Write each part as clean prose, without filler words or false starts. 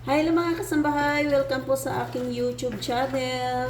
Hi mga kasambahay! Welcome po sa aking YouTube channel.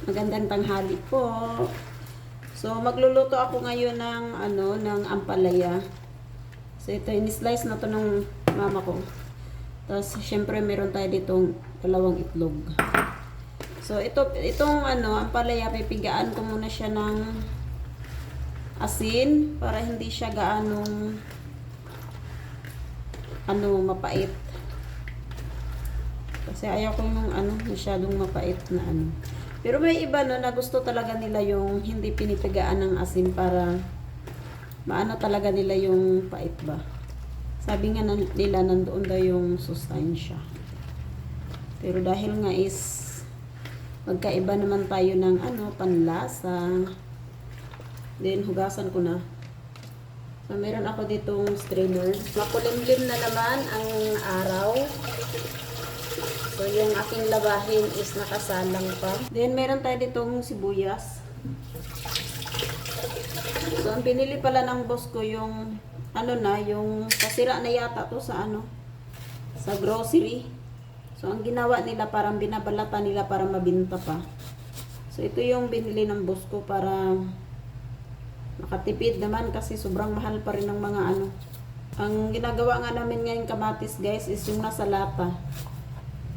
Magandang tanghali po. So magluluto ako ngayon ng ampalaya. So ito, in-slice na to ng mama ko. Tapos syempre meron tayo ditong dalawang itlog. So itong ampalaya, pipigaan ko muna siya ng asin para hindi siya gaanong mapait. Kasi ayaw ko yung masyadong mapait na Pero may iba na gusto talaga nila yung hindi pinipigaan ng asin para maano talaga nila yung pait ba. Sabi nga nila nandoon daw yung sustansya. Pero dahil nga is magkaiba naman tayo ng panlasa. Then hugasan ko na. So, meron ako ditong strainer. Makulimlim na naman ang araw. So, yung aking labahin is nakasalang pa. Then, meron tayo ditong sibuyas. So, ang pinili pala ng boss ko yung yung kasira na yata to sa sa grocery. So, ang ginawa nila parang binabalatan nila para mabinta pa. So, ito yung binili ng boss ko para makatipid naman kasi sobrang mahal pa rin ng mga Ang ginagawa nga namin ngayon kamatis guys is yung nasa lata.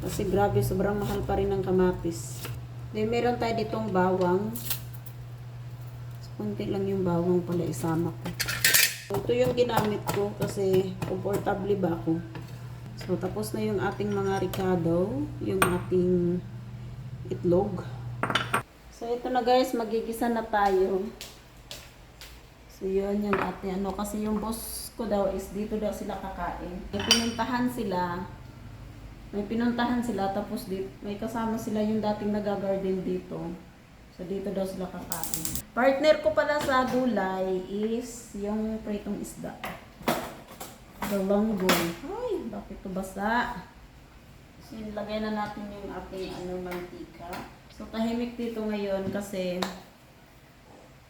Kasi grabe sobrang mahal pa rin ng kamatis. Then meron tayo ditong bawang. So, kunti lang yung bawang pala isama ko. So, ito yung ginamit ko kasi komportable ba ako. So tapos na yung ating mga ricado, yung ating itlog. So ito na guys, magigisa na tayo. So yun yung ating kasi yung boss ko daw is dito daw sila kakain. May pinuntahan sila tapos dito, may kasama sila yung dating nag-garden dito. So dito daw sila kakain. Partner ko pala sa gulay is yung pritong isda. Galonggo. Ay, bakit ito basa? So ilagay na natin yung ating mantika. So tahimik dito ngayon kasi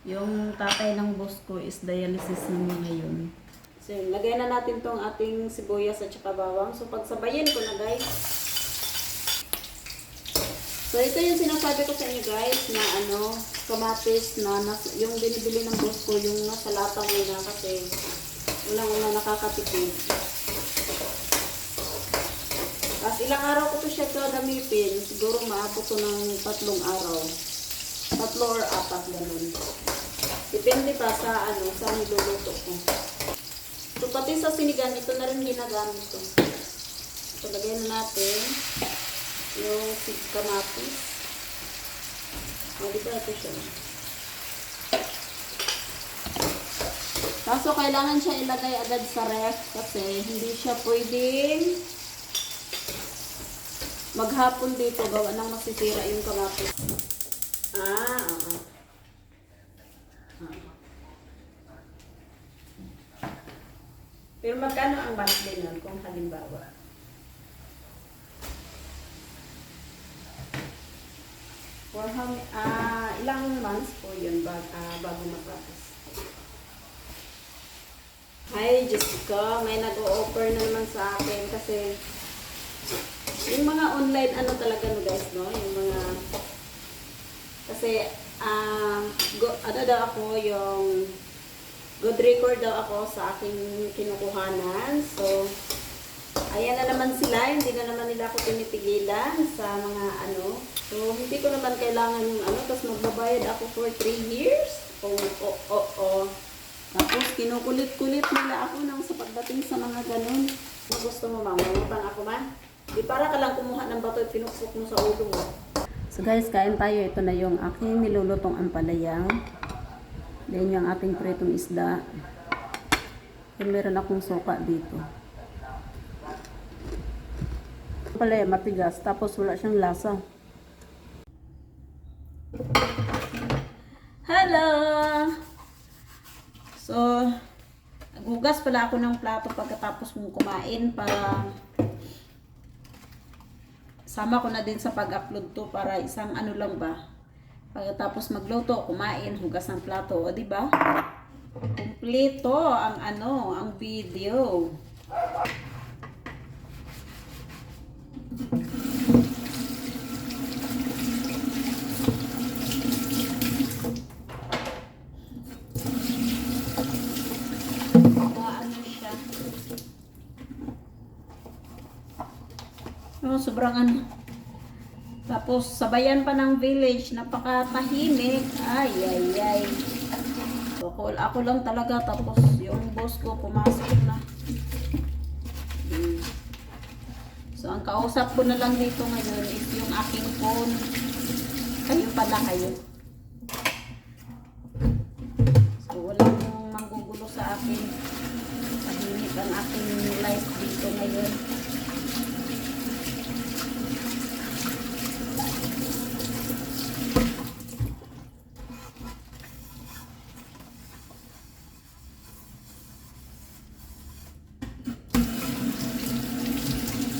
yung tatay ng boss ko is dialysis namin ngayon. So, lagay na natin tong ating sibuyas at saka bawang. So, pagsabayin ko na guys. So, ito yung sinasabi ko sa inyo guys na kamatis na yung binibili ng boss ko yung nasa lata muna kasi unang-una nakakatipid. Tapos ilang araw ko to siya gagamitin. Siguro maabot to ng 3 araw. 3 or 4 ganun. Depende pa sa sa niluluto ko. So pati sa sinigang, ito na rin ginagamit ko. So lagyan na natin yung kamatis. Dito ito siya. Kaso kailangan siya ilagay agad sa ref kasi hindi siya pwedeng maghapon dito gawa nang masisira yung kamatis. Pero magkano ang monthly nun kung halimbawa? For how ilang months po yun bago matapos? Hi Jessica, may nag-o-offer na naman sa akin kasi yung mga online talaga no guys, no? Yung mga kasi daw ako yung good record daw ako sa aking kinukuhanan. So ayan na naman sila, hindi na naman nila ako tinipigilan sa mga So hindi ko naman kailangan yung tapos magbabayad ako for 3 years. Tapos kinukulit-kulit nila ako sa pagdating sa mga ganun. Kung gusto mo mamamutang ako man. Di para ka lang kumuha ng bato at pinukpok mo sa ulo mo. So guys, kain tayo. Ito na yung aking nilulutong ampalaya. Then yung ating pritong isda. Then meron akong suka dito. Ampalaya matigas. Tapos wala siyang lasa. Hello! So, naghugas pala ako ng plato pagkatapos mong kumain para sama ko na din sa pag-upload to para isang lang ba. Pagkatapos magluto, kumain, hugas ng plato, o di ba? Kumpleto ang ang video. Oh, sobrang ano. Tapos, sabayan pa ng village, napakatahimik. Ay, ay, ay. So, ako lang talaga. Tapos, yung boss ko, pumasok na. So, ang kausap ko na lang dito ngayon is yung aking phone. Kayo pala kayo. So, walang manggugulo sa akin. Tahimik ang aking life dito ngayon.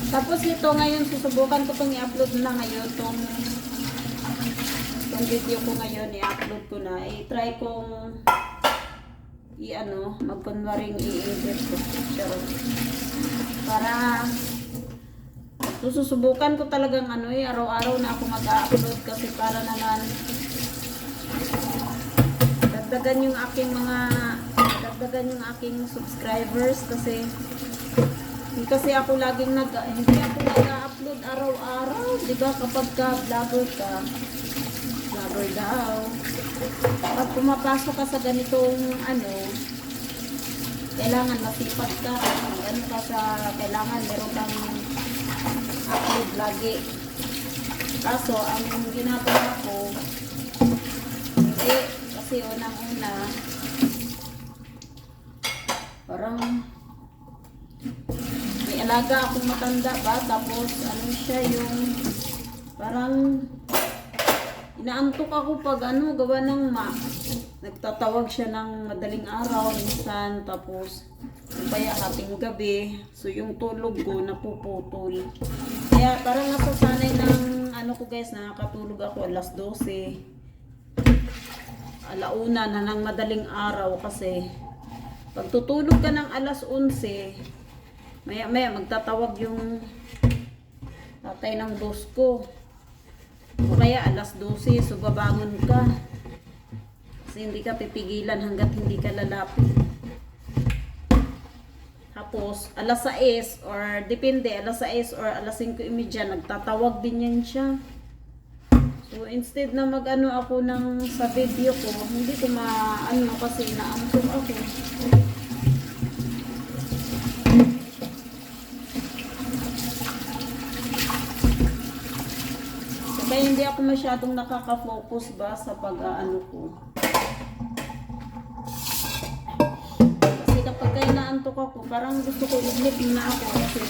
Tapos ito ngayon, susubukan ko itong i-upload na ngayon. Itong video ko ngayon, i-upload ko na. I-try kong magkunwaring i-edit ko. Para susubukan ko talagang araw-araw na ako mag-upload kasi para naman dagdagan yung aking subscribers kasi hindi ako laging hindi ako nag-upload araw-araw, 'di ba? Kapag vlogger daw. Pag pumapasok ka sa ganitong kailangan masipag ka. Kailangan meron kang upload lagi. Kaso ang ginagawa ko kasi unang-una parang may alaga akong matanda ba, tapos siya yung parang inaantok ako pag gawa ng nagtatawag siya ng madaling araw minsan, tapos kaya hating gabi, so yung tulog ko napuputol. Kaya parang nasasanay ng ko guys, nakakatulog ako alas 12, alauna na ng madaling araw kasi pag tutulog ka ng alas 11, maya magtatawag yung tatay ng boss ko. O kaya alas 12, so babangon ka. Kasi hindi ka pipigilan hanggat hindi ka lalapit. Tapos, alas 6 or depende, alas 6 or alas 5:30, nagtatawag din yan siya. So, instead na ako sa video ko, hindi ko kasi inaantok ako. Kaya hindi ako masyadong nakaka-focus ba sa pag-aano ko. Kasi kapag kaya naantok ako, parang gusto ko i-sleeping na ako kasi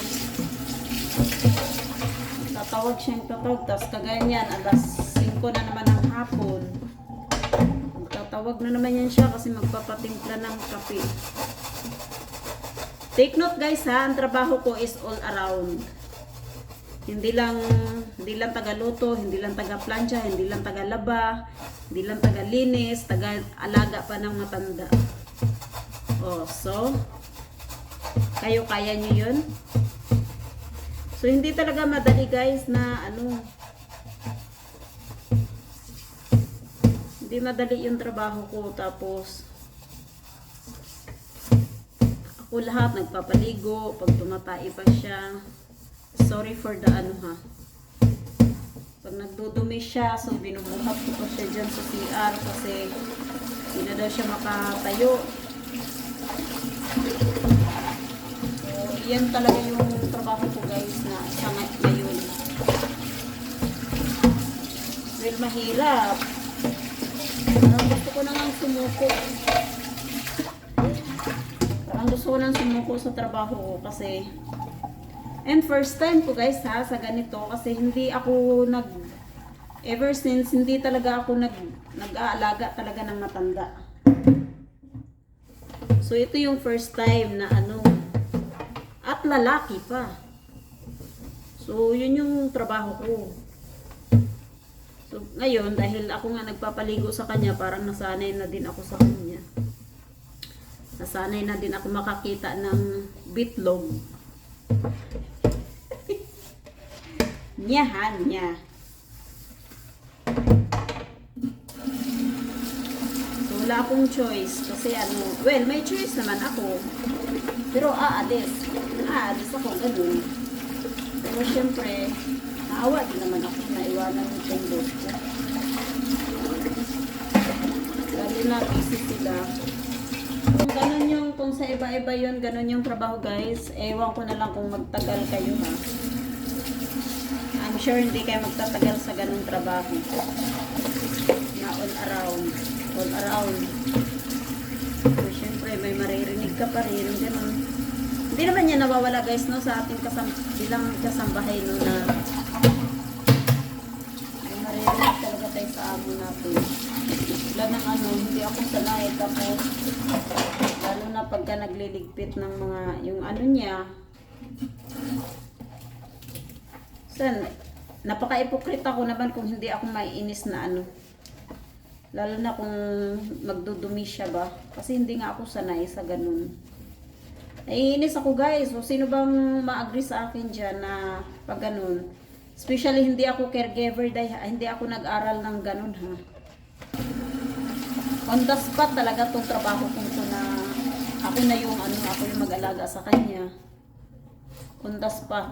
tatawag siyang tatawag. Tapos kagaya niyan, alas 5 na naman ng hapon. Tatawag na naman yan siya kasi magpapatimpla ng kape. Take note guys ha, ang trabaho ko is all around. Hindi lang taga-luto, hindi lang taga-plancha, hindi lang taga-laba, hindi lang taga-linis, taga-alaga pa ng matanda. Oh, so kayo kaya niyo 'yun? So hindi talaga madali guys na hindi madali yung trabaho ko, tapos ako lahat nagpapaligo, pag tumatai pa siya. Sorry for the pag nagdudumi siya, so binubuhat ko pa siya dyan sa CR kasi hindi na daw siya makatayo. So, yan talaga yung trabaho ko guys na sa ngayon. Well, mahirap. Parang gusto ko nang sumuko. Parang gusto ko nang sumuko sa trabaho ko kasi and first time ko guys sa ganito kasi hindi ako ever since hindi talaga ako nag-aalaga talaga ng matanda. So ito yung first time na at lalaki pa. So yun yung trabaho ko. So ngayon dahil ako nga nagpapaligo sa kanya, parang nasanay na din ako sa kanya. Nasanay na din ako makakita ng bitlog. Niyahan niya. So, wala akong choice. Kasi well, may choice naman ako. Pero aalis ako, ganun. Pero syempre, naawa din naman ako na iwanan yung boss ko. Lalo na busy sila. Kung ganun yung, kung sa iba-iba yun, ganun yung trabaho guys, ewan ko na lang kung magtagal kayo ha. I'm sure hindi kayo magtatagal sa ganung trabaho. Na all around. All around. So, syempre, may maririnig ka pa rin. Ganun. Hindi naman yan nawawala guys, no, sa ating bilang kasambahay, no, na may maririnig talaga tayo sa amo natin. Wala ng ano, hindi ako sanay. Tapos, lalo na pagka nagliligpit ng mga, yung ano niya, napaka-hypocrite ako naman kung hindi ako maiinis na ano. Lalo na kung magdudumi siya ba. Kasi hindi nga ako sanay sa ganun. Naiinis ako guys. So, sino bang ma-agree sa akin dyan na pag ganun? Especially hindi ako caregiver dahil hindi ako nag-aral ng ganun ha. On the spot talaga tong trabaho ko na ako na yung ano, ako yung mag-alaga sa kanya. On the spot.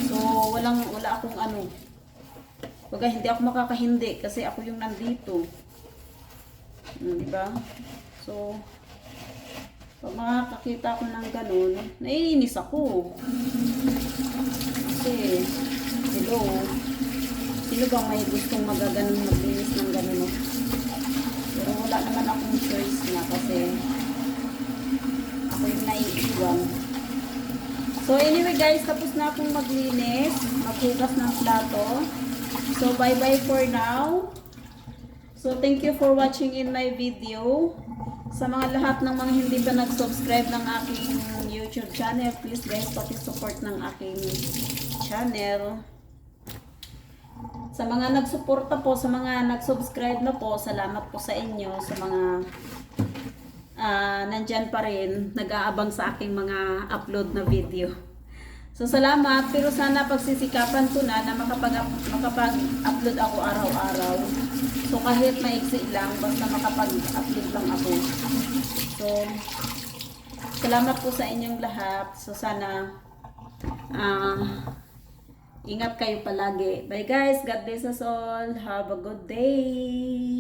So, wala akong ano. Baga, hindi ako makakahindi kasi ako yung nandito. Diba? So, pag makakakita ko ng ganun, naiinis ako. Kasi, hello, sino bang may gustong magaganon, maglinis ng ganun, no? Pero wala naman akong choice na kasi ako yung naiiwan. So anyway guys, tapos na akong maglinis, maghugas ng plato. So bye-bye for now. So thank you for watching in my video. Sa mga lahat ng mga hindi pa nag-subscribe ng aking YouTube channel, please guys, paki-support ng aking channel. Sa mga nagsuporta po, sa mga nag-subscribe na po, salamat po sa inyo. Sa mga nandyan pa rin, nag-aabang sa aking mga upload na video. So salamat, pero sana pagsisikapan ko na makapag-upload ako araw-araw. So kahit maiksi lang, basta makapag-upload lang ako. So salamat po sa inyong lahat. So sana ingat kayo palagi. Bye guys, God bless us all. Have a good day.